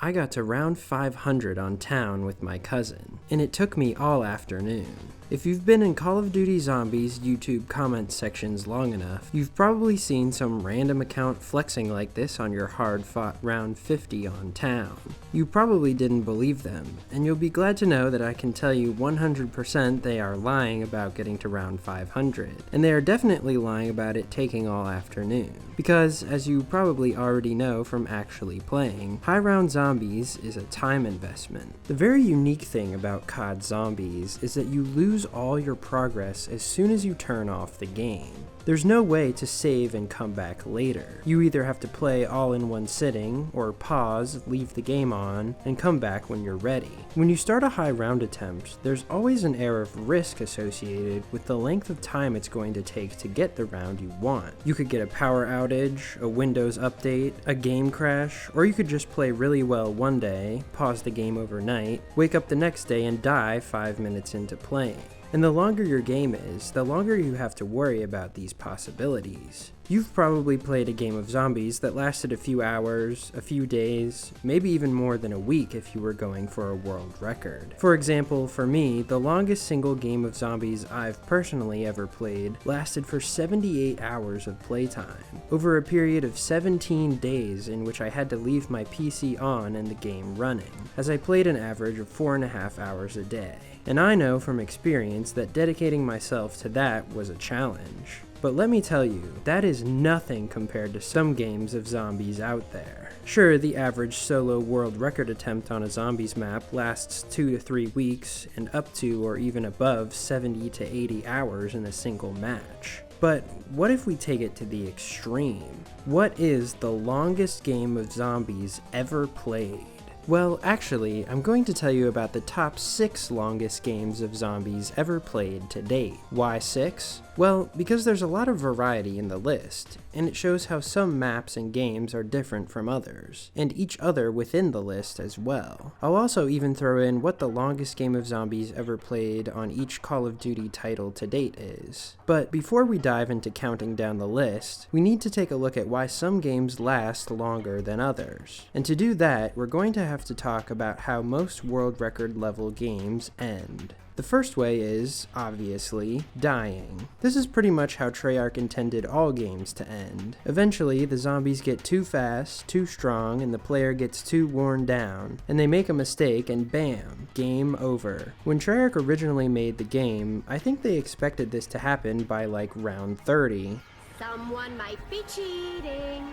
I got to round 500 on town with my cousin, and it took me all afternoon. If you've been in Call of Duty Zombies YouTube comment sections long enough, you've probably seen some random account flexing like this on your hard-fought round 50 on town. You probably didn't believe them, and you'll be glad to know that I can tell you 100% they are lying about getting to round 500, and they are definitely lying about it taking all afternoon. Because, as you probably already know from actually playing, high round Zombies is a time investment. The very unique thing about COD Zombies is that you lose all your progress as soon as you turn off the game. There's no way to save and come back later. You either have to play all in one sitting, or pause, leave the game on, and come back when you're ready. When you start a high round attempt, there's always an air of risk associated with the length of time it's going to take to get the round you want. You could get a power outage, a Windows update, a game crash, or you could just play really well one day, pause the game overnight, wake up the next day and die 5 minutes into playing. And the longer your game is, the longer you have to worry about these possibilities. You've probably played a game of Zombies that lasted a few hours, a few days, maybe even more than a week if you were going for a world record. For example, for me, the longest single game of Zombies I've personally ever played lasted for 78 hours of playtime, over a period of 17 days in which I had to leave my PC on and the game running, as I played an average of 4.5 hours a day. And I know from experience that dedicating myself to that was a challenge. But let me tell you, that is nothing compared to some games of Zombies out there. Sure, the average solo world record attempt on a Zombies map lasts 2 to 3 weeks, and up to or even above 70 to 80 hours in a single match. But what if we take it to the extreme? What is the longest game of Zombies ever played? Well, actually, I'm going to tell you about the top 6 longest games of Zombies ever played to date. Why 6? Well, because there's a lot of variety in the list, and it shows how some maps and games are different from others, and each other within the list as well. I'll also even throw in what the longest game of Zombies ever played on each Call of Duty title to date is. But before we dive into counting down the list, we need to take a look at why some games last longer than others. And to do that, we're going to have to talk about how most world record level games end. The first way is, obviously, dying. This is pretty much how Treyarch intended all games to end. Eventually, the zombies get too fast, too strong, and the player gets too worn down, and they make a mistake and bam, game over. When Treyarch originally made the game, I think they expected this to happen by like round 30. Someone might be cheating.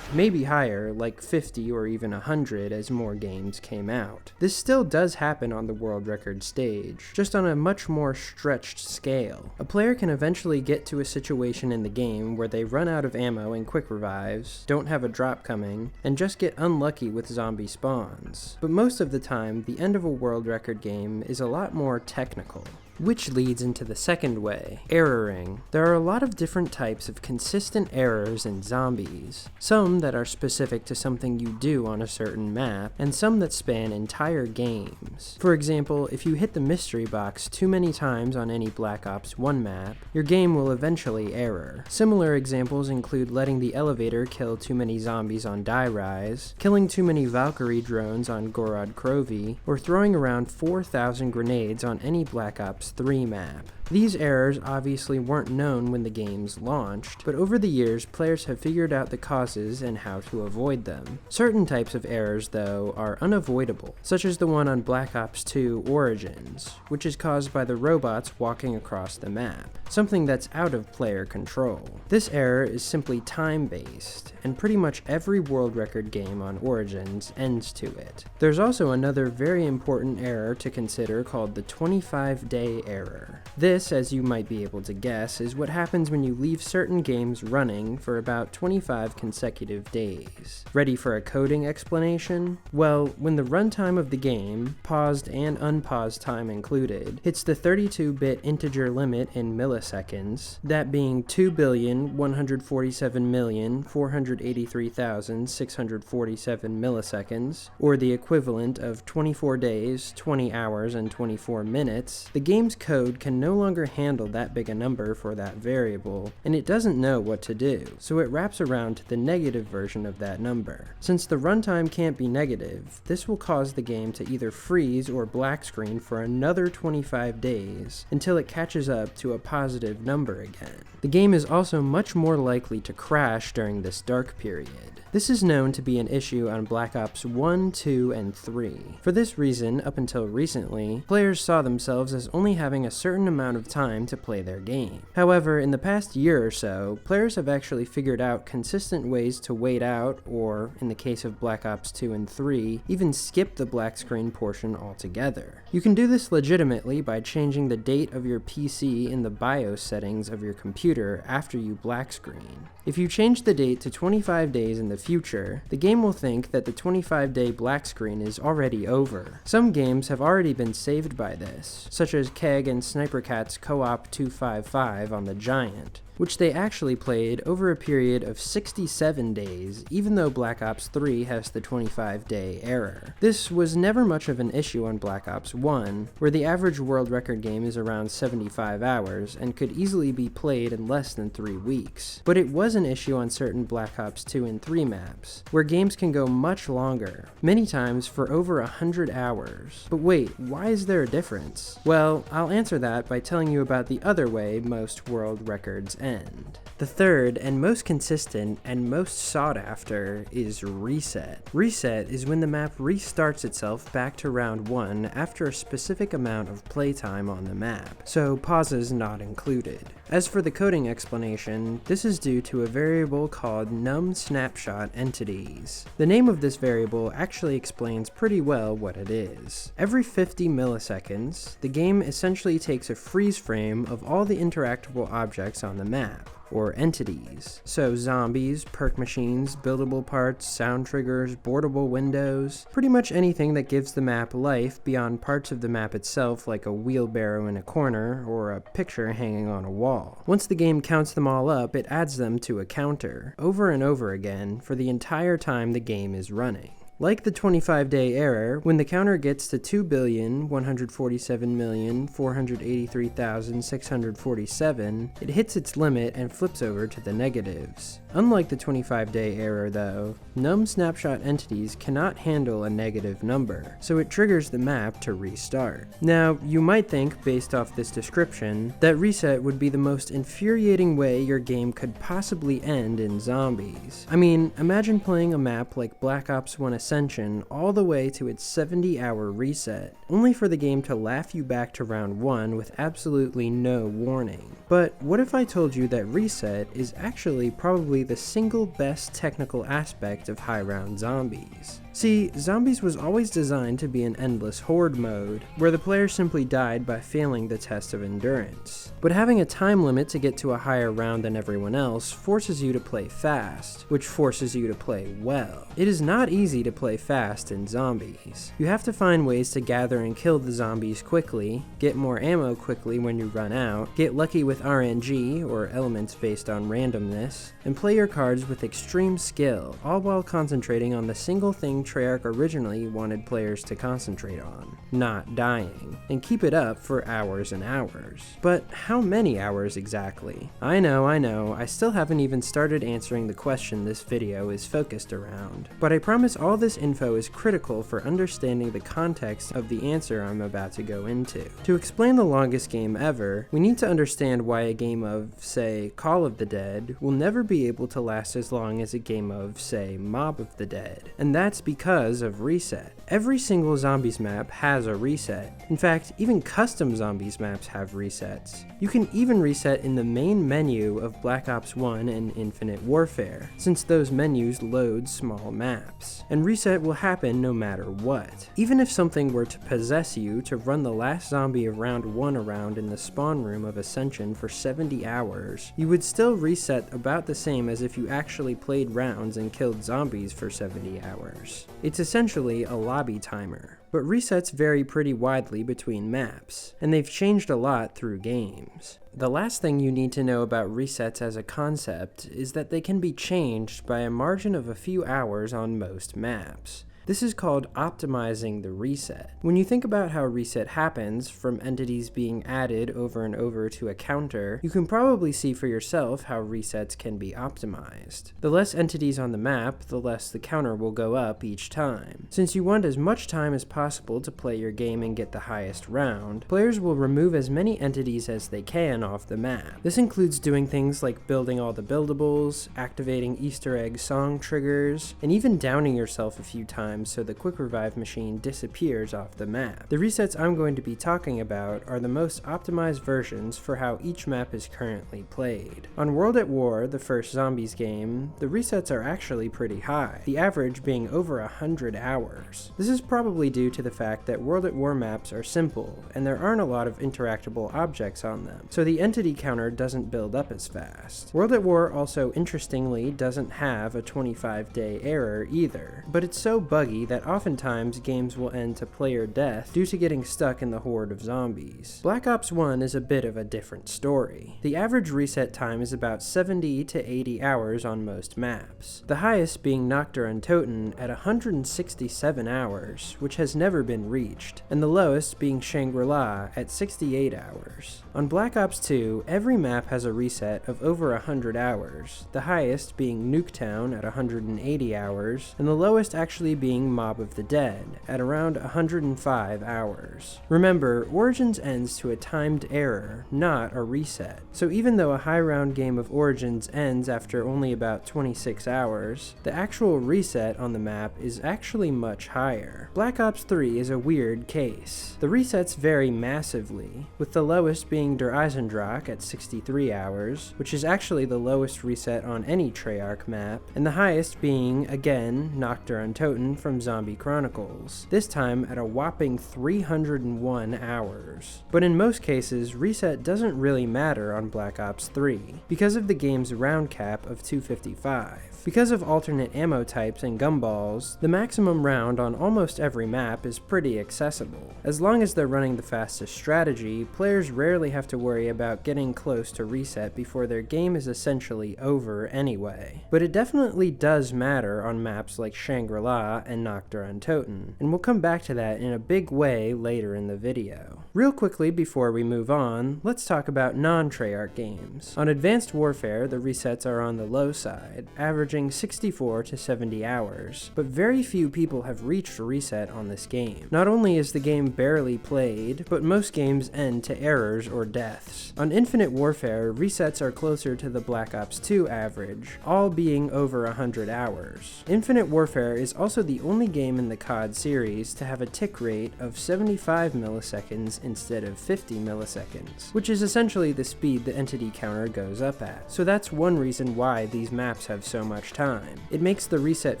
Maybe higher, like 50 or even 100 as more games came out. This still does happen on the world record stage, just on a much more stretched scale. A player can eventually get to a situation in the game where they run out of ammo and quick revives, don't have a drop coming, and just get unlucky with zombie spawns. But most of the time, the end of a world record game is a lot more technical. Which leads into the second way, erroring. There are a lot of different types of consistent errors in Zombies. Some that are specific to something you do on a certain map, and some that span entire games. For example, if you hit the mystery box too many times on any Black Ops 1 map, your game will eventually error. Similar examples include letting the elevator kill too many zombies on Die Rise, killing too many Valkyrie drones on Gorod Krovi, or throwing around 4,000 grenades on any Black Ops 3 map. These errors obviously weren't known when the games launched, but over the years players have figured out the causes and how to avoid them. Certain types of errors, though, are unavoidable, such as the one on Black Ops 2 Origins, which is caused by the robots walking across the map, something that's out of player control. This error is simply time-based, and pretty much every world record game on Origins ends to it. There's also another very important error to consider called the 25-day error. This, as you might be able to guess, is what happens when you leave certain games running for about 25 consecutive days. Ready for a coding explanation? Well, when the runtime of the game, paused and unpaused time included, hits the 32-bit integer limit in milliseconds, that being 2,147,483,647 milliseconds, or the equivalent of 24 days, 20 hours, and 24 minutes, the game's code can no longer handle that big a number for that variable, and it doesn't know what to do, so it wraps around to the negative version of that number. Since the runtime can't be negative, this will cause the game to either freeze or black screen for another 25 days until it catches up to a positive number again. The game is also much more likely to crash during this dark period. This is known to be an issue on Black Ops 1, 2, and 3. For this reason, up until recently, players saw themselves as only having a certain amount of time to play their game. However, in the past year or so, players have actually figured out consistent ways to wait out, or, in the case of Black Ops 2 and 3, even skip the black screen portion altogether. You can do this legitimately by changing the date of your PC in the BIOS settings of your computer after you black screen. If you change the date to 25 days in the future, the game will think that the 25-day black screen is already over. Some games have already been saved by this, such as Keg and Sniper Cat's Co-op 255 on the Giant, which they actually played over a period of 67 days, even though Black Ops 3 has the 25-day error. This was never much of an issue on Black Ops 1, where the average world record game is around 75 hours and could easily be played in less than 3 weeks. But it was an issue on certain Black Ops 2 and 3 maps, where games can go much longer, many times for over 100 hours. But wait, why is there a difference? Well, I'll answer that by telling you about the other way most world records end. The third and most consistent and most sought after is reset. Reset is when the map restarts itself back to round 1 after a specific amount of playtime on the map, so pauses not included. As for the coding explanation, this is due to a variable called num snapshot entities. The name of this variable actually explains pretty well what it is. Every 50 milliseconds, the game essentially takes a freeze frame of all the interactable objects on the map, or entities. So zombies, perk machines, buildable parts, sound triggers, boardable windows, pretty much anything that gives the map life beyond parts of the map itself like a wheelbarrow in a corner or a picture hanging on a wall. Once the game counts them all up, it adds them to a counter, over and over again, for the entire time the game is running. Like the 25-day error, when the counter gets to 2,147,483,647, it hits its limit and flips over to the negatives. Unlike the 25-day error though, num snapshot entities cannot handle a negative number, so it triggers the map to restart. Now, you might think, based off this description, that reset would be the most infuriating way your game could possibly end in zombies. I mean, imagine playing a map like Black Ops 1 Ascension all the way to its 70-hour reset, only for the game to laugh you back to round 1 with absolutely no warning. But what if I told you that reset is actually probably the single best technical aspect of high-round zombies? See, Zombies was always designed to be an endless horde mode, where the player simply died by failing the test of endurance. But having a time limit to get to a higher round than everyone else forces you to play fast, which forces you to play well. It is not easy to play fast in Zombies. You have to find ways to gather and kill the zombies quickly, get more ammo quickly when you run out, get lucky with RNG, or elements based on randomness, and play your cards with extreme skill, all while concentrating on the single thing Treyarch originally wanted players to concentrate on, not dying, and keep it up for hours and hours. But how many hours exactly? I know, I still haven't even started answering the question this video is focused around, but I promise all this info is critical for understanding the context of the answer I'm about to go into. To explain the longest game ever, we need to understand why a game of, say, Call of the Dead will never be able to last as long as a game of, say, Mob of the Dead, and that's because of reset. Every single Zombies map has a reset. In fact, even custom Zombies maps have resets. You can even reset in the main menu of Black Ops 1 and Infinite Warfare, since those menus load small maps. And reset will happen no matter what. Even if something were to possess you to run the last zombie of round 1 around in the spawn room of Ascension for 70 hours, you would still reset about the same as if you actually played rounds and killed zombies for 70 hours. It's essentially a lobby timer. But resets vary pretty widely between maps, and they've changed a lot through games. The last thing you need to know about resets as a concept is that they can be changed by a margin of a few hours on most maps. This is called optimizing the reset. When you think about how reset happens, from entities being added over and over to a counter, you can probably see for yourself how resets can be optimized. The less entities on the map, the less the counter will go up each time. Since you want as much time as possible to play your game and get the highest round, players will remove as many entities as they can off the map. This includes doing things like building all the buildables, activating Easter egg song triggers, and even downing yourself a few times so the quick revive machine disappears off the map. The resets I'm going to be talking about are the most optimized versions for how each map is currently played. On World at War, the first Zombies game, the resets are actually pretty high, the average being over 100 hours. This is probably due to the fact that World at War maps are simple, and there aren't a lot of interactable objects on them, so the entity counter doesn't build up as fast. World at War also interestingly doesn't have a 25-day error either, but it's so buggy that oftentimes games will end to player death due to getting stuck in the horde of zombies. Black Ops 1 is a bit of a different story. The average reset time is about 70 to 80 hours on most maps, the highest being Nacht or Untoten at 167 hours, which has never been reached, and the lowest being Shangri-La at 68 hours. On Black Ops 2, every map has a reset of over 100 hours, the highest being Nuketown at 180 hours, and the lowest actually being Mob of the Dead at around 105 hours. Remember, Origins ends to a timed error, not a reset. So even though a high round game of Origins ends after only about 26 hours, the actual reset on the map is actually much higher. Black Ops 3 is a weird case. The resets vary massively, with the lowest being Der Eisendrache at 63 hours, which is actually the lowest reset on any Treyarch map, and the highest being, again, Nacht or Untoten from Zombie Chronicles, this time at a whopping 301 hours. But in most cases, reset doesn't really matter on Black Ops 3, because of the game's round cap of 255. Because of alternate ammo types and gumballs, the maximum round on almost every map is pretty accessible. As long as they're running the fastest strategy, players rarely have to worry about getting close to reset before their game is essentially over anyway. But it definitely does matter on maps like Shangri-La and Nacht or Untoten, and we'll come back to that in a big way later in the video. Real quickly before we move on, let's talk about non-Treyarch games. On Advanced Warfare, the resets are on the low side, averaging 64 to 70 hours, but very few people have reached a reset on this game. Not only is the game barely played, but most games end to errors or deaths. On Infinite Warfare, resets are closer to the Black Ops 2 average, all being over 100 hours. Infinite Warfare is also the only game in the COD series to have a tick rate of 75 milliseconds instead of 50 milliseconds, which is essentially the speed the entity counter goes up at. So that's one reason why these maps have so much time. It makes the reset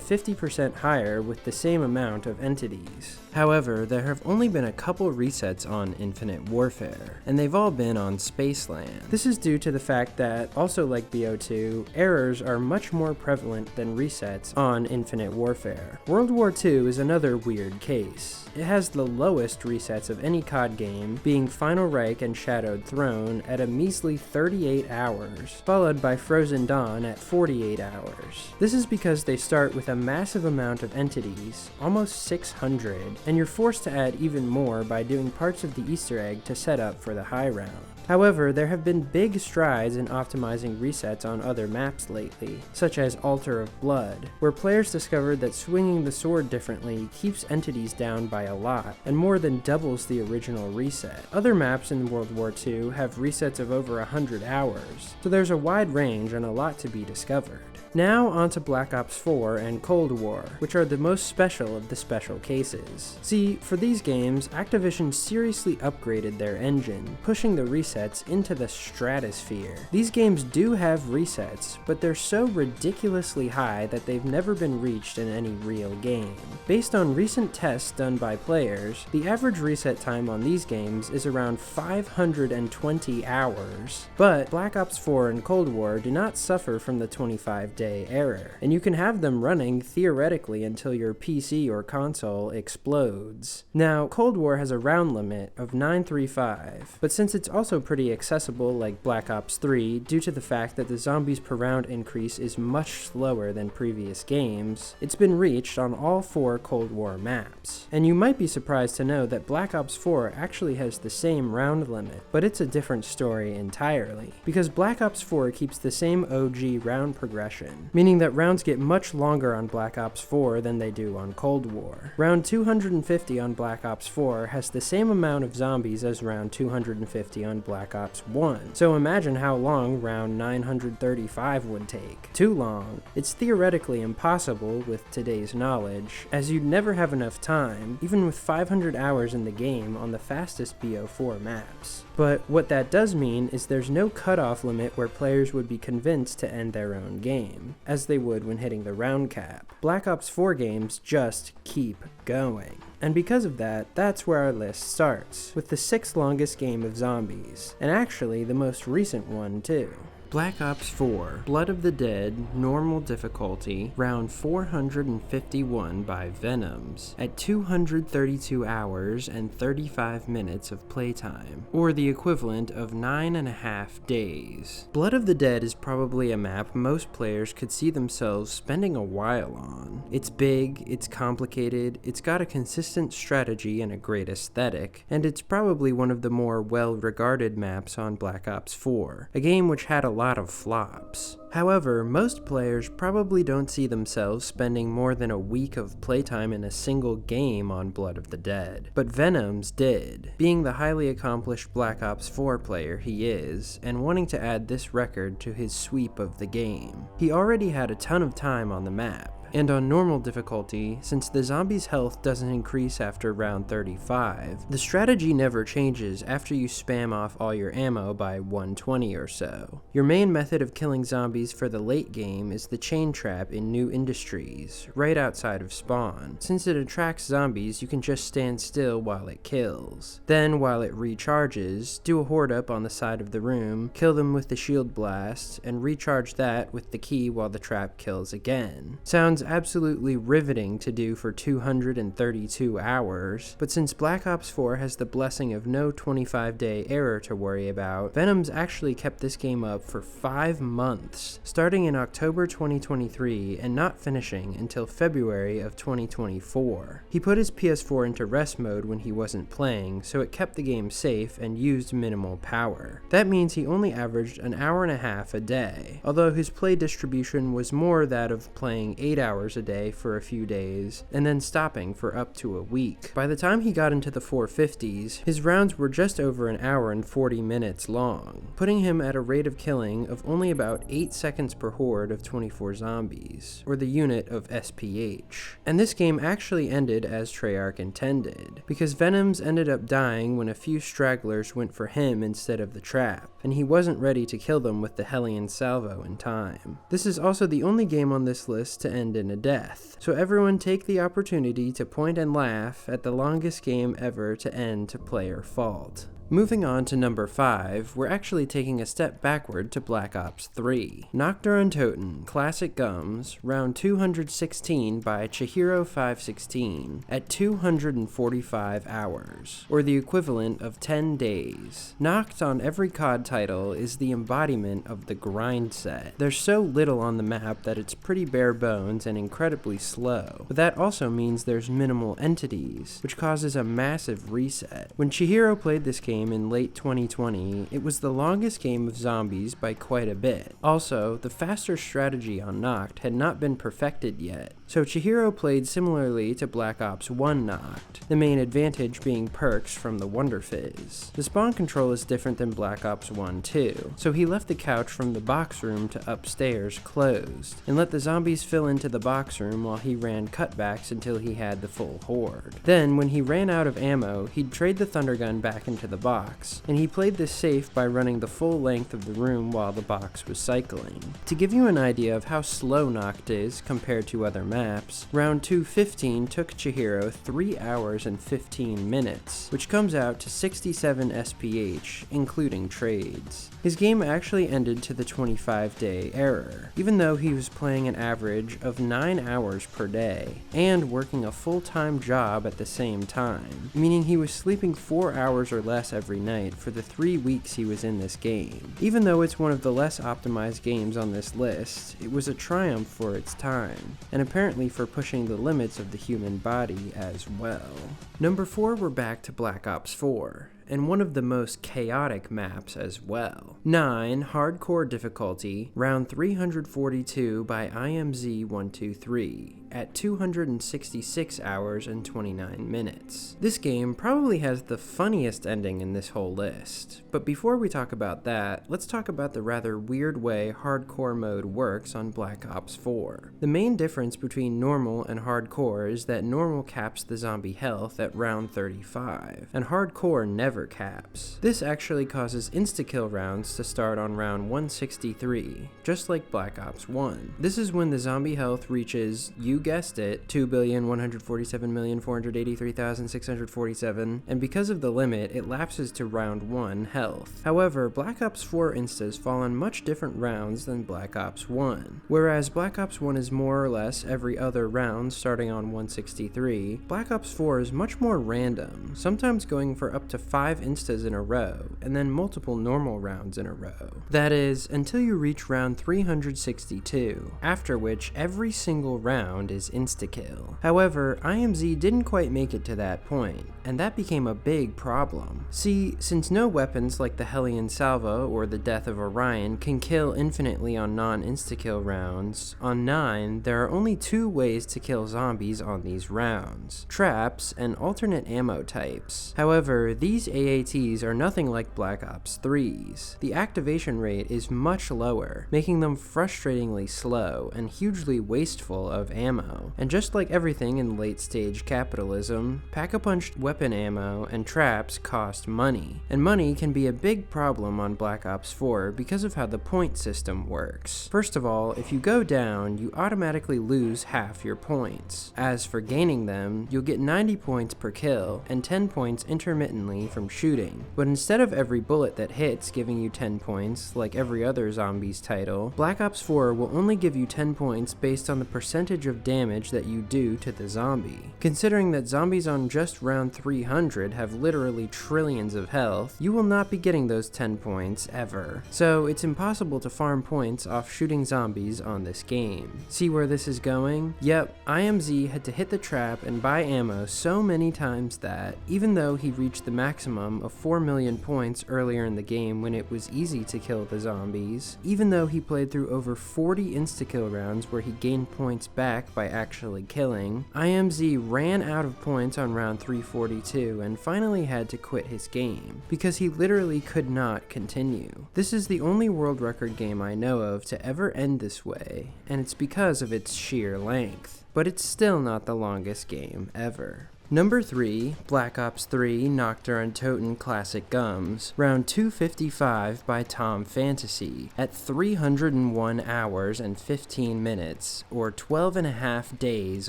50% higher with the same amount of entities. However, there have only been a couple resets on Infinite Warfare, and they've all been on Spaceland. This is due to the fact that, also like BO2, errors are much more prevalent than resets on Infinite Warfare. World War II is another weird case. It has the lowest resets of any COD game, being Final Reich and Shadowed Throne at a measly 38 hours, followed by Frozen Dawn at 48 hours. This is because they start with a massive amount of entities, almost 600, and you're forced to add even more by doing parts of the Easter egg to set up for the high round. However, there have been big strides in optimizing resets on other maps lately, such as Altar of Blood, where players discovered that swinging the sword differently keeps entities down by a lot, and more than doubles the original reset. Other maps in World War II have resets of over 100 hours, so there's a wide range and a lot to be discovered. Now onto Black Ops 4 and Cold War, which are the most special of the special cases. See, for these games, Activision seriously upgraded their engine, pushing the resets into the stratosphere. These games do have resets, but they're so ridiculously high that they've never been reached in any real game. Based on recent tests done by players, the average reset time on these games is around 520 hours, but Black Ops 4 and Cold War do not suffer from the 25-day 25-day error, and you can have them running theoretically until your PC or console explodes. Now, Cold War has a round limit of 935, but since it's also pretty accessible like Black Ops 3 due to the fact that the zombies per round increase is much slower than previous games, it's been reached on all 4 Cold War maps. And you might be surprised to know that Black Ops 4 actually has the same round limit, but it's a different story entirely, because Black Ops 4 keeps the same OG round progression, meaning that rounds get much longer on Black Ops 4 than they do on Cold War. Round 250 on Black Ops 4 has the same amount of zombies as round 250 on Black Ops 1, so imagine how long round 935 would take. Too long. It's theoretically impossible with today's knowledge, as you'd never have enough time, even with 500 hours in the game on the fastest BO4 maps. But what that does mean is there's no cutoff limit where players would be convinced to end their own game, as they would when hitting the round cap. Black Ops 4 games just keep going. And because of that, that's where our list starts, with the 6th longest game of zombies, and actually the most recent one too. Black Ops 4, Blood of the Dead, normal difficulty, round 451 by Venomz, at 232 hours and 35 minutes of playtime, or the equivalent of 9.5 days. Blood of the Dead is probably a map most players could see themselves spending a while on. It's big, it's complicated, it's got a consistent strategy and a great aesthetic, and it's probably one of the more well-regarded maps on Black Ops 4, a game which had a lot of flops. However, most players probably don't see themselves spending more than a week of playtime in a single game on Blood of the Dead, but Venomz did, being the highly accomplished Black Ops 4 player he is, and wanting to add this record to his sweep of the game. He already had a ton of time on the map, and on normal difficulty, since the zombies' health doesn't increase after round 35, the strategy never changes after you spam off all your ammo by 120 or so. Your main method of killing zombies for the late game is the chain trap in New Industries, right outside of spawn. Since it attracts zombies, you can just stand still while it kills. Then, while it recharges, do a horde up on the side of the room, kill them with the shield blast, and recharge that with the key while the trap kills again. Sounds absolutely riveting to do for 232 hours, but since Black Ops 4 has the blessing of no 25-day error to worry about, Venomz actually kept this game up for 5 months, starting in October 2023 and not finishing until February of 2024. He put his PS4 into rest mode when he wasn't playing, so it kept the game safe and used minimal power. That means he only averaged an hour and a half a day, although his play distribution was more that of playing 8 hours a day for a few days, and then stopping for up to a week. By the time he got into the 450s, his rounds were just over an hour and 40 minutes long, putting him at a rate of killing of only about 8 seconds per horde of 24 zombies, or the unit of SPH. And this game actually ended as Treyarch intended, because Venomz ended up dying when a few stragglers went for him instead of the trap, and he wasn't ready to kill them with the Hellion salvo in time. This is also the only game on this list to end in a death, so everyone take the opportunity to point and laugh at the longest game ever to end to player fault. Moving on to number 5, we're actually taking a step backward to Black Ops 3. Nacht or Untoten, Classic Gums, round 216 by Chihiro 516, at 245 hours, or the equivalent of 10 days. Nacht on every COD title is the embodiment of the grind set. There's so little on the map that it's pretty bare bones and incredibly slow, but that also means there's minimal entities, which causes a massive reset. When Chihiro played this game in late 2020, it was the longest game of zombies by quite a bit. Also, the faster strategy on Nacht had not been perfected yet, so Chihiro played similarly to Black Ops 1 Nacht, the main advantage being perks from the Wunder Fizz. The spawn control is different than Black Ops 1 too, so he left the couch from the box room to upstairs closed, and let the zombies fill into the box room while he ran cutbacks until he had the full horde. Then, when he ran out of ammo, he'd trade the thunder gun back into the box, and he played this safe by running the full length of the room while the box was cycling. To give you an idea of how slow Nacht is compared to other maps, round 215 took Chihiro 3 hours and 15 minutes, which comes out to 67 SPH, including trades. His game actually ended to the 25-day error, even though he was playing an average of 9 hours per day, and working a full-time job at the same time, meaning he was sleeping 4 hours or less every night for the 3 weeks he was in this game. Even though it's one of the less optimized games on this list, it was a triumph for its time, and apparently for pushing the limits of the human body as well. Number 4, we're back to Black Ops 4. And one of the most chaotic maps as well. 9, Hardcore Difficulty, round 342 by IMZ123, at 266 hours and 29 minutes. This game probably has the funniest ending in this whole list, but before we talk about that, let's talk about the rather weird way Hardcore mode works on Black Ops 4. The main difference between normal and Hardcore is that normal caps the zombie health at round 35, and Hardcore never caps. This actually causes insta-kill rounds to start on round 163, just like Black Ops 1. This is when the zombie health reaches, you guessed it, 2,147,483,647, and because of the limit, it lapses to round 1 health. However, Black Ops 4 instas fall on much different rounds than Black Ops 1. Whereas Black Ops 1 is more or less every other round starting on 163, Black Ops 4 is much more random, sometimes going for up to 5 instas in a row, and then multiple normal rounds in a row. That is, until you reach round 362, after which every single round is insta-kill. However, IMZ didn't quite make it to that point, and that became a big problem. See, since no weapons like the Hellion Salvo or the Death of Orion can kill infinitely on non-insta-kill rounds, on 9, there are only 2 ways to kill zombies on these rounds: traps and alternate ammo types. However, these AATs are nothing like Black Ops 3's. The activation rate is much lower, making them frustratingly slow and hugely wasteful of ammo. And just like everything in late-stage capitalism, pack-a-punch weapon ammo and traps cost money, and money can be a big problem on Black Ops 4 because of how the point system works. First of all, if you go down, you automatically lose half your points. As for gaining them, you'll get 90 points per kill and 10 points intermittently from shooting. But instead of every bullet that hits giving you 10 points, like every other Zombies title, Black Ops 4 will only give you 10 points based on the percentage of damage that you do to the zombie. Considering that zombies on just round 300 have literally trillions of health, you will not be getting those 10 points ever. So it's impossible to farm points off shooting zombies on this game. See where this is going? Yep, IMZ had to hit the trap and buy ammo so many times that, even though he reached the maximum of 4 million points earlier in the game when it was easy to kill the zombies, even though he played through over 40 insta-kill rounds where he gained points back by actually killing, IMZ ran out of points on round 342 and finally had to quit his game, because he literally could not continue. This is the only world record game I know of to ever end this way, and it's because of its sheer length. But it's still not the longest game ever. Number 3, Black Ops 3 Nacht Untoten Classic Gums, round 255 by TomPhantasy, at 301 hours and 15 minutes, or 12.5 days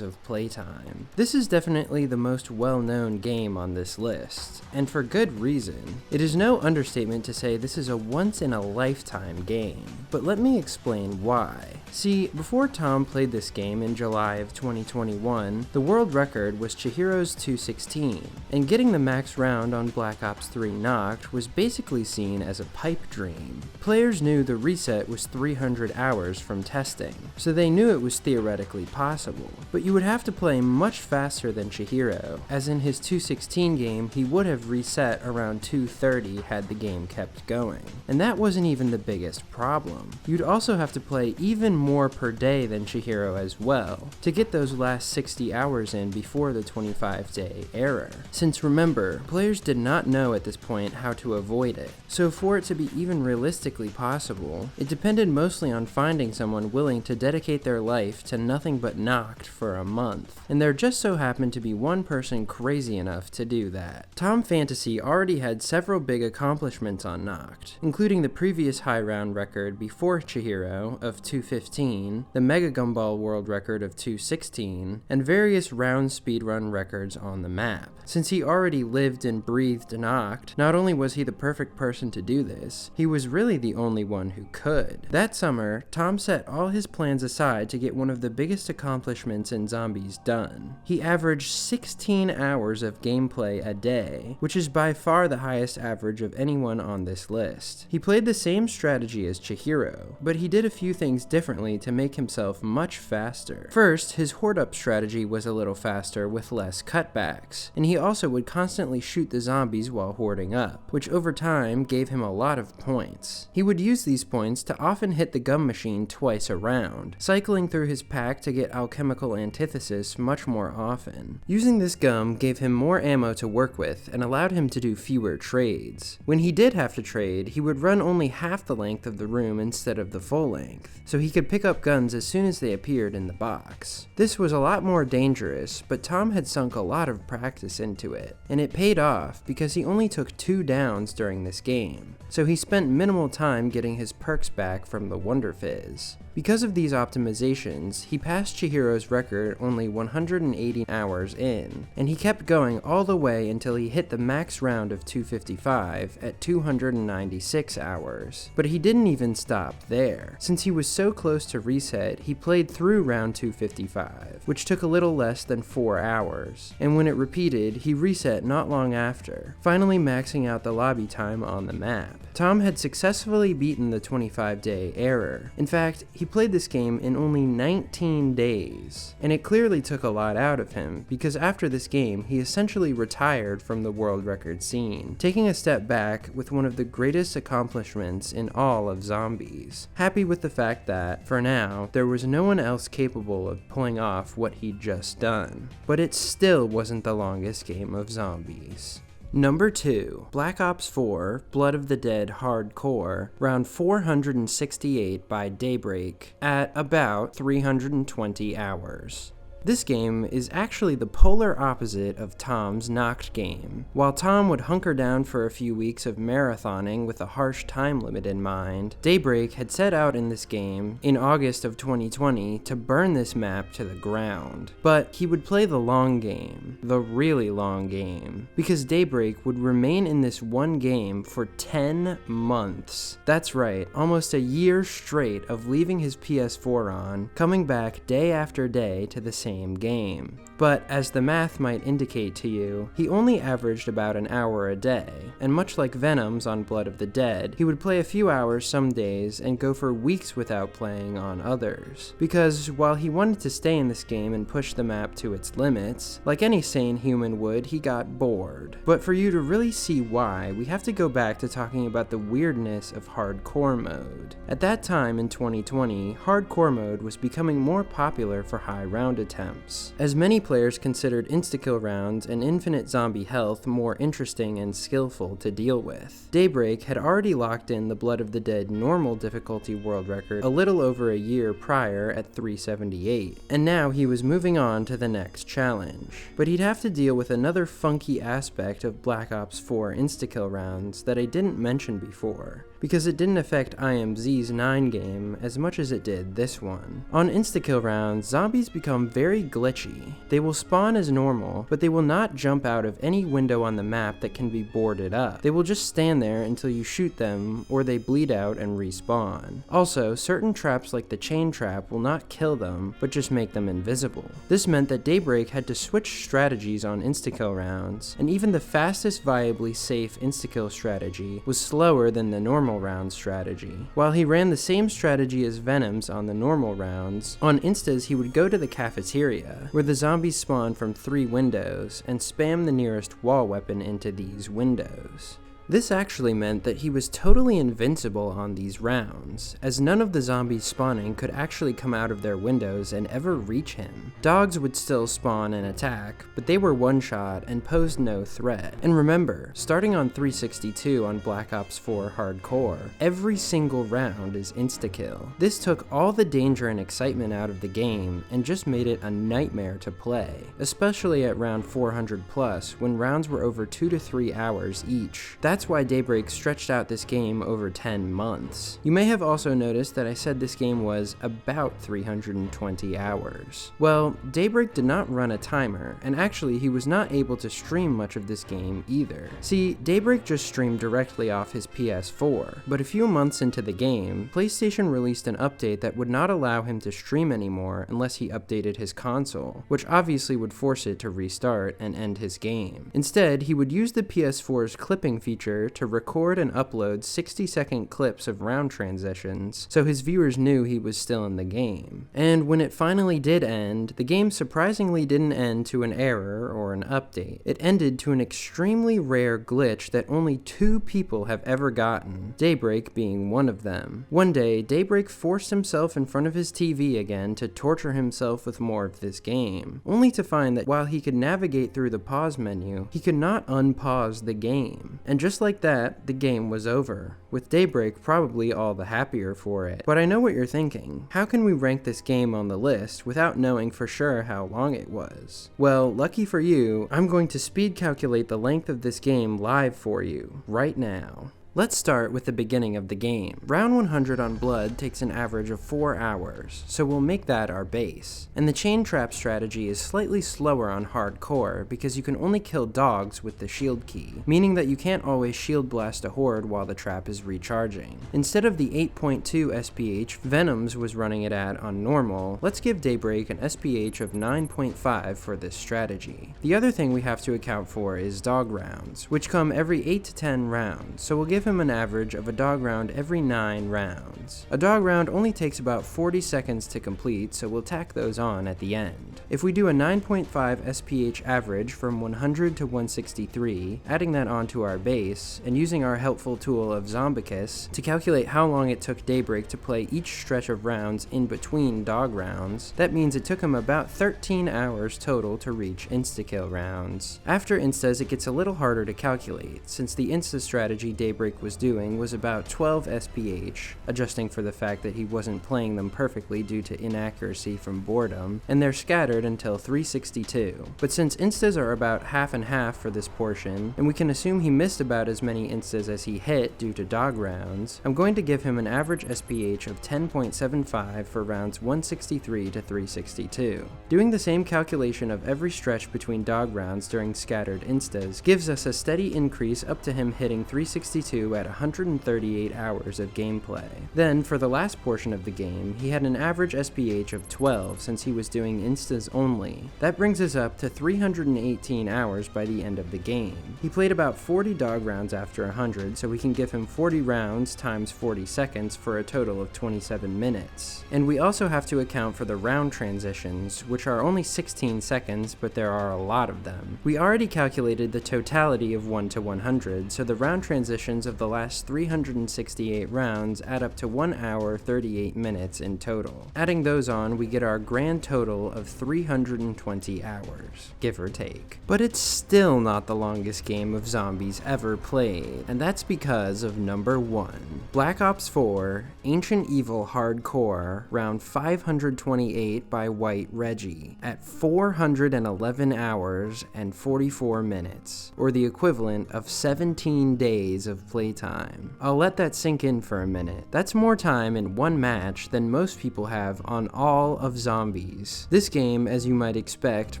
of playtime. This is definitely the most well-known game on this list, and for good reason. It is no understatement to say this is a once-in-a-lifetime game, but let me explain why. See, before Tom played this game in July of 2021, the world record was Chihiro's 216, and getting the max round on Black Ops 3 Nacht was basically seen as a pipe dream. Players knew the reset was 300 hours from testing, so they knew it was theoretically possible, but you would have to play much faster than Chihiro, as in his 216 game he would have reset around 230 had the game kept going. And that wasn't even the biggest problem. You'd also have to play even more per day than Chihiro as well, to get those last 60 hours in before the 25 25-day error. Since remember, players did not know at this point how to avoid it. So for it to be even realistically possible, it depended mostly on finding someone willing to dedicate their life to nothing but Nacht for a month. And there just so happened to be one person crazy enough to do that. TomPhantasy already had several big accomplishments on Nacht, including the previous high round record before Chihiro of 2:15, the Mega Gumball world record of 2:16, and various round speedrun records on the map. Since he already lived and breathed Nacht, not only was he the perfect person to do this, he was really the only one who could. That summer, Tom set all his plans aside to get one of the biggest accomplishments in zombies done. He averaged 16 hours of gameplay a day, which is by far the highest average of anyone on this list. He played the same strategy as Chihiro, but he did a few things differently to make himself much faster. First, his horde up strategy was a little faster with less cutbacks, and he also would constantly shoot the zombies while hoarding up, which over time gave him a lot of points. He would use these points to often hit the gum machine twice a round, cycling through his pack to get alchemical antithesis much more often. Using this gum gave him more ammo to work with and allowed him to do fewer trades. When he did have to trade, he would run only half the length of the room instead of the full length, so he could pick up guns as soon as they appeared in the box. This was a lot more dangerous, but Tom had sunk a lot of practice into it, and it paid off because he only took 2 downs during this game, so he spent minimal time getting his perks back from the Wunder Fizz. Because of these optimizations, he passed Chihiro's record only 180 hours in, and he kept going all the way until he hit the max round of 255 at 296 hours. But he didn't even stop there. Since he was so close to reset, he played through round 255, which took a little less than 4 hours, and when it repeated, he reset not long after, finally maxing out the lobby time on the map. Tom had successfully beaten the 25-day error. In fact, he played this game in only 19 days, and it clearly took a lot out of him, because after this game, he essentially retired from the world record scene, taking a step back with one of the greatest accomplishments in all of zombies, happy with the fact that, for now, there was no one else capable of pulling off what he'd just done. But it still wasn't the longest game of zombies. Number 2, Black Ops 4, Blood of the Dead Hardcore, round 468 by Daybreak, at about 320 hours. This game is actually the polar opposite of Tom's Nacht game. While Tom would hunker down for a few weeks of marathoning with a harsh time limit in mind, Daybreak had set out in this game in August of 2020 to burn this map to the ground. But he would play the long game, the really long game, because Daybreak would remain in this one game for 10 months. That's right, almost a year straight of leaving his PS4 on, coming back day after day to the same game. But as the math might indicate to you, he only averaged about an hour a day, and much like Venomz on Blood of the Dead, he would play a few hours some days and go for weeks without playing on others. Because while he wanted to stay in this game and push the map to its limits, like any sane human would, he got bored. But for you to really see why, we have to go back to talking about the weirdness of hardcore mode. At that time in 2020, hardcore mode was becoming more popular for high round attempts, as many players considered insta-kill rounds and infinite zombie health more interesting and skillful to deal with. Daybreak had already locked in the Blood of the Dead normal difficulty world record a little over a year prior at 378, and now he was moving on to the next challenge. But he'd have to deal with another funky aspect of Black Ops 4 insta-kill rounds that I didn't mention before, because it didn't affect IMZ's 9 game as much as it did this one. On insta-kill rounds, zombies become very glitchy. They will spawn as normal, but they will not jump out of any window on the map that can be boarded up. They will just stand there until you shoot them, or they bleed out and respawn. Also, certain traps like the chain trap will not kill them, but just make them invisible. This meant that Daybreak had to switch strategies on insta-kill rounds, and even the fastest viably safe insta-kill strategy was slower than the normal round strategy. While he ran the same strategy as Venomz on the normal rounds, on instas he would go to the cafeteria, where the zombies spawn from 3 windows, and spam the nearest wall weapon into these windows. This actually meant that he was totally invincible on these rounds, as none of the zombies spawning could actually come out of their windows and ever reach him. Dogs would still spawn and attack, but they were one-shot and posed no threat. And remember, starting on 362 on Black Ops 4 Hardcore, every single round is insta-kill. This took all the danger and excitement out of the game and just made it a nightmare to play, especially at round 400 plus when rounds were over 2 to 3 hours each. That's why Daybreak stretched out this game over 10 months. You may have also noticed that I said this game was about 320 hours. Well, Daybreak did not run a timer, and actually he was not able to stream much of this game either. See, Daybreak just streamed directly off his PS4, but a few months into the game, PlayStation released an update that would not allow him to stream anymore unless he updated his console, which obviously would force it to restart and end his game. Instead, he would use the PS4's clipping feature to record and upload 60-second clips of round transitions, so his viewers knew he was still in the game. And when it finally did end, the game surprisingly didn't end to an error or an update. It ended to an extremely rare glitch that only 2 people have ever gotten, Daybreak being one of them. One day, Daybreak forced himself in front of his TV again to torture himself with more of this game, only to find that while he could navigate through the pause menu, he could not unpause the game. And just like that, the game was over, with Daybreak probably all the happier for it. But I know what you're thinking. How can we rank this game on the list without knowing for sure how long it was? Well, lucky for you, I'm going to speed calculate the length of this game live for you, right now. Let's start with the beginning of the game. Round 100 on Blood takes an average of 4 hours, so we'll make that our base. And the chain trap strategy is slightly slower on Hardcore because you can only kill dogs with the shield key, meaning that you can't always shield blast a horde while the trap is recharging. Instead of the 8.2 SPH Venomz was running it at on normal, let's give Daybreak an SPH of 9.5 for this strategy. The other thing we have to account for is dog rounds, which come every 8 to 10 rounds, so we'll give him an average of a dog round every 9 rounds. A dog round only takes about 40 seconds to complete, so we'll tack those on at the end. If we do a 9.5 SPH average from 100 to 163, adding that onto our base, and using our helpful tool of Zombicus to calculate how long it took Daybreak to play each stretch of rounds in between dog rounds, that means it took him about 13 hours total to reach insta-kill rounds. After instas, it gets a little harder to calculate, since the insta strategy Daybreak was doing was about 12 SPH, adjusting for the fact that he wasn't playing them perfectly due to inaccuracy from boredom, and they're scattered until 362. But since instas are about half and half for this portion, and we can assume he missed about as many instas as he hit due to dog rounds, I'm going to give him an average SPH of 10.75 for rounds 163 to 362. Doing the same calculation of every stretch between dog rounds during scattered instas gives us a steady increase up to him hitting 362 at 138 hours of gameplay. Then, for the last portion of the game, he had an average SPH of 12 since he was doing instas only. That brings us up to 318 hours by the end of the game. He played about 40 dog rounds after 100, so we can give him 40 rounds times 40 seconds for a total of 27 minutes. And we also have to account for the round transitions, which are only 16 seconds, but there are a lot of them. We already calculated the totality of 1 to 100, so the round transitions of the last 368 rounds add up to 1 hour 38 minutes in total. Adding those on, we get our grand total of 320 hours, give or take. But it's still not the longest game of zombies ever played, and that's because of number 1. Black Ops 4 Ancient Evil Hardcore, round 528 by White Reggie, at 411 hours and 44 minutes, or the equivalent of 17 days of playtime. I'll let that sink in for a minute. That's more time in one match than most people have on all of zombies. This game, as you might expect,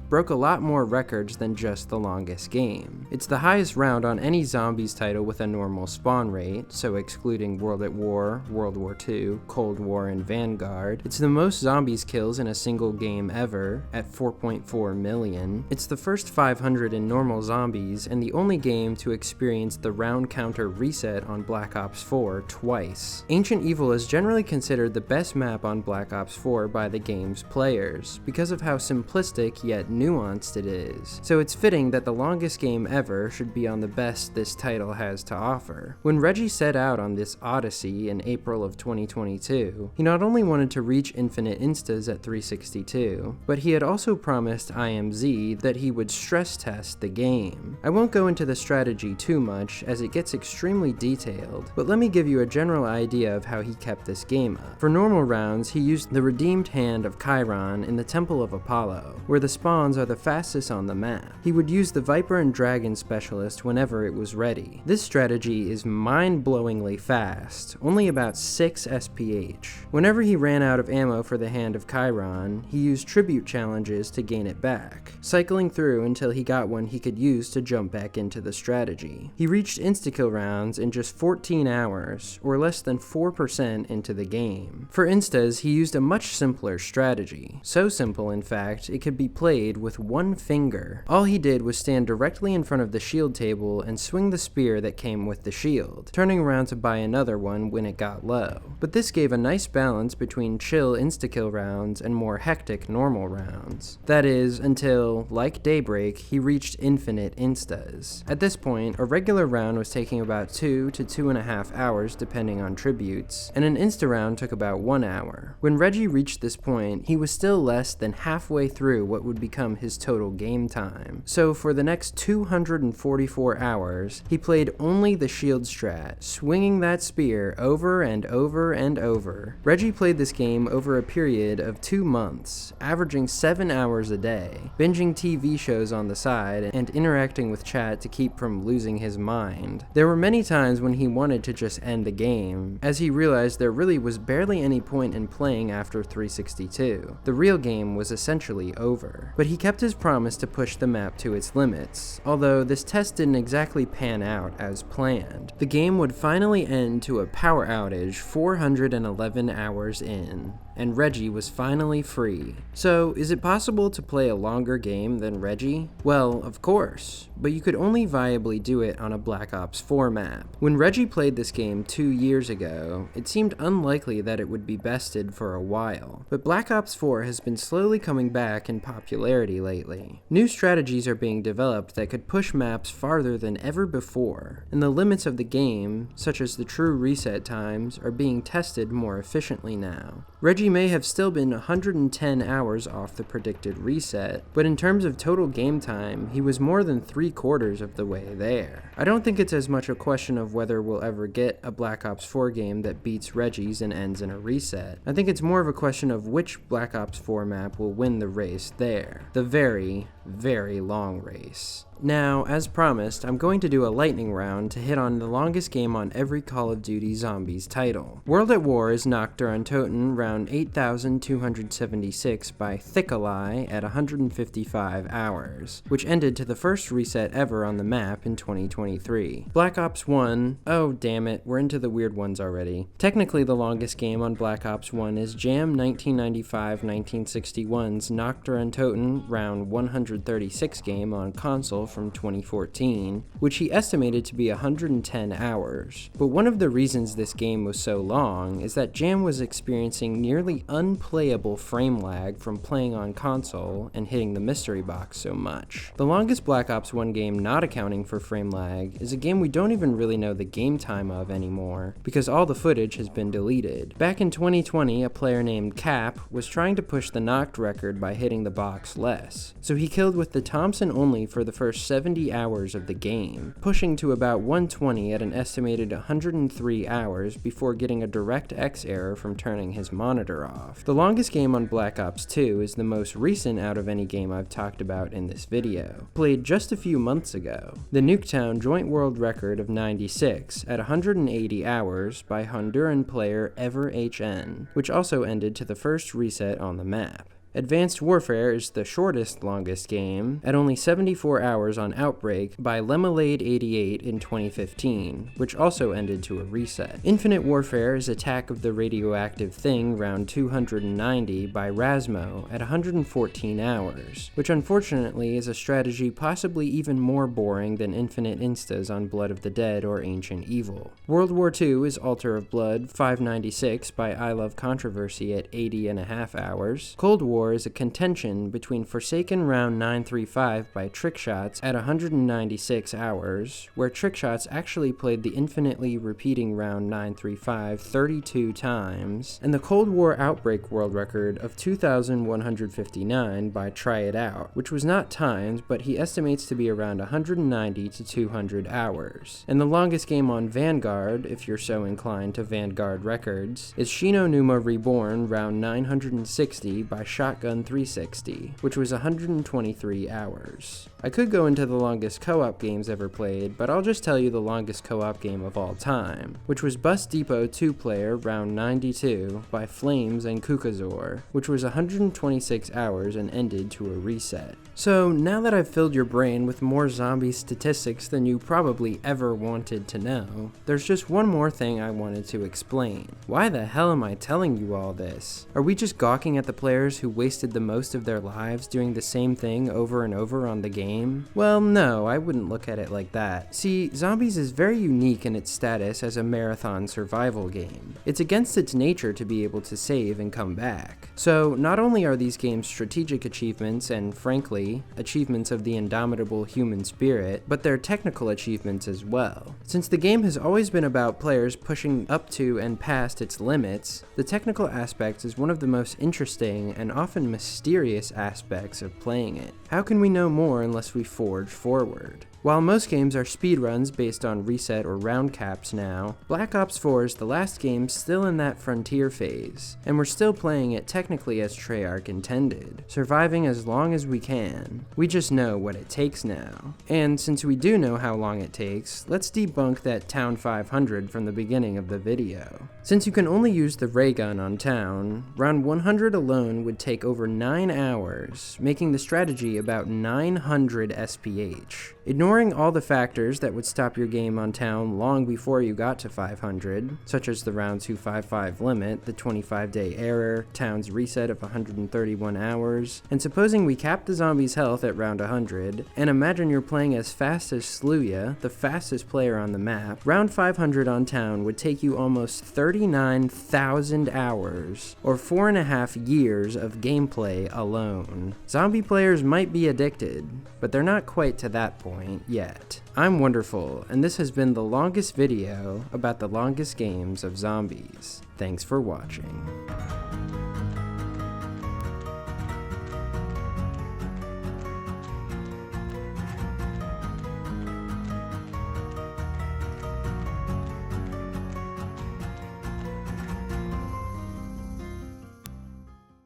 broke a lot more records than just the longest game. It's the highest round on any zombies title with a normal spawn rate, so excluding World at War, World War II, Cold War, and Vanguard. It's the most zombies kills in a single game ever, at 4.4 million. It's the first 500 in normal zombies, and the only game to experience the round counter reset on Black Ops 4 twice. Ancient Evil is generally considered the best map on Black Ops 4 by the game's players, because of how simplistic yet nuanced it is, so it's fitting that the longest game ever should be on the best this title has to offer. When Reggie set out on this odyssey in April of 2022, he not only wanted to reach infinite instas at 362, but he had also promised IMZ that he would stress test the game. I won't go into the strategy too much as it gets extremely detailed, but let me give you a general idea of how he kept this game up. For normal rounds, he used the redeemed hand of Chiron in the Temple of Apollo, where the spawns are the fastest on the map. He would use the Viper and Dragon specialist whenever it was ready. This strategy is mind-blowingly fast, only about 6 SPH. Whenever he ran out of ammo for the hand of Chiron, he used tribute challenges to gain it back, cycling through until he got one he could use to jump back into the strategy. He reached insta-kill rounds in just 14 hours, or less than 4% into the game. For instas, he used a much simpler strategy. So simple, in fact, it could be played with one finger. All he did was stand directly in front of the shield table and swing the spear that came with the shield, turning around to buy another one when it got low. But this gave a nice balance between chill insta-kill rounds and more hectic normal rounds. That is, until, like Daybreak, he reached infinite instas. At this point, a regular round was taking about 2 to 2.5 hours depending on tributes, and an insta round took about 1 hour. When Reggie reached this point, he was still less than halfway through what would become his total game time. So for the next 244 hours, he played only the shield strat, swinging that spear over and over and over. Reggie played this game over a period of 2 months, averaging 7 hours a day, binging TV shows on the side, and interacting with chat to keep from losing his mind. There were many times when he wanted to just end the game, as he realized there really was barely any point in playing after 362. The real game was essentially over. But he kept his promise to push the map to its limits, although this test didn't exactly pan out as planned. The game would finally end to a power outage 411 hours in, and Reggie was finally free. So, is it possible to play a longer game than Reggie? Well, of course, but you could only viably do it on a Black Ops 4 map. When Reggie played this game 2 years ago, it seemed unlikely that it would be bested for a while, but Black Ops 4 has been slowly coming back in popularity lately. New strategies are being developed that could push maps farther than ever before, and the limits of the game, such as the true reset times, are being tested more efficiently now. Reggie may have still been 110 hours off the predicted reset, but in terms of total game time, he was more than 3/4 of the way there. I don't think it's as much a question of whether we'll ever get a Black Ops 4 game that beats Reggie's and ends in a reset. I think it's more of a question of which Black Ops 4 map will win the race there. The very, very long race. Now, as promised, I'm going to do a lightning round to hit on the longest game on every Call of Duty Zombies title. World at War is Nacht or Untoten round 8,276 by Thickalai at 155 hours, which ended to the first reset ever on the map in 2023. Black Ops 1, oh damn it, we're into the weird ones already. Technically the longest game on Black Ops 1 is Jam 1995-1961's Nacht or Untoten round 136 game on console from 2014, which he estimated to be 110 hours. But one of the reasons this game was so long is that Jam was experiencing nearly unplayable frame lag from playing on console and hitting the mystery box so much. The longest Black Ops 1 game not accounting for frame lag is a game we don't even really know the game time of anymore, because all the footage has been deleted. Back in 2020, a player named Cap was trying to push the Nacht record by hitting the box less, so he killed with the Thompson only for the first 70 hours of the game, pushing to about 120 at an estimated 103 hours before getting a DirectX error from turning his monitor off. The longest game on Black Ops 2 is the most recent out of any game I've talked about in this video, played just a few months ago. The Nuketown joint world record of 96 at 180 hours by Honduran player EverHN, which also ended to the first reset on the map. Advanced Warfare is the shortest longest game, at only 74 hours on Outbreak by Lemonade88 in 2015, which also ended to a reset. Infinite Warfare is Attack of the Radioactive Thing round 290 by Rasmo at 114 hours, which unfortunately is a strategy possibly even more boring than Infinite Instas on Blood of the Dead or Ancient Evil. World War II is Altar of Blood 596 by I Love Controversy at 80.5 hours. Cold War is a contention between Forsaken round 935 by Trickshots at 196 hours, where Trickshots actually played the infinitely repeating round 935 32 times, and the Cold War Outbreak world record of 2,159 by Try It Out, which was not timed, but he estimates to be around 190 to 200 hours. And the longest game on Vanguard, if you're so inclined to Vanguard records, is Shino Numa Reborn round 960 by Shotgun 360, which was 123 hours. I could go into the longest co-op games ever played, but I'll just tell you the longest co-op game of all time, which was Bus Depot 2-player round 92 by Flames and Kukazor, which was 126 hours and ended to a reset. So now that I've filled your brain with more zombie statistics than you probably ever wanted to know, there's just one more thing I wanted to explain. Why the hell am I telling you all this? Are we just gawking at the players who wasted the most of their lives doing the same thing over and over on the game? Well, no, I wouldn't look at it like that. See, Zombies is very unique in its status as a marathon survival game. It's against its nature to be able to save and come back. So not only are these games strategic achievements and, frankly, achievements of the indomitable human spirit, but they're technical achievements as well. Since the game has always been about players pushing up to and past its limits, the technical aspect is one of the most interesting and often mysterious aspects of playing it. How can we know more unless we forge forward? While most games are speedruns based on reset or round caps now, Black Ops 4 is the last game still in that frontier phase, and we're still playing it technically as Treyarch intended, surviving as long as we can. We just know what it takes now. And since we do know how long it takes, let's debunk that Town 500 from the beginning of the video. Since you can only use the ray gun on Town, round 100 alone would take over 9 hours, making the strategy about 900 SPH. Ignoring all the factors that would stop your game on Town long before you got to 500, such as the round 255 limit, the 25-day error, Town's reset of 131 hours, and supposing we cap the zombies' health at round 100, and imagine you're playing as fast as Sluya, the fastest player on the map, round 500 on Town would take you almost 39,000 hours, or 4.5 years of gameplay alone. Zombie players might be addicted, but they're not quite to that point yet. I'm Wonderful, and this has been the longest video about the longest games of zombies. Thanks for watching.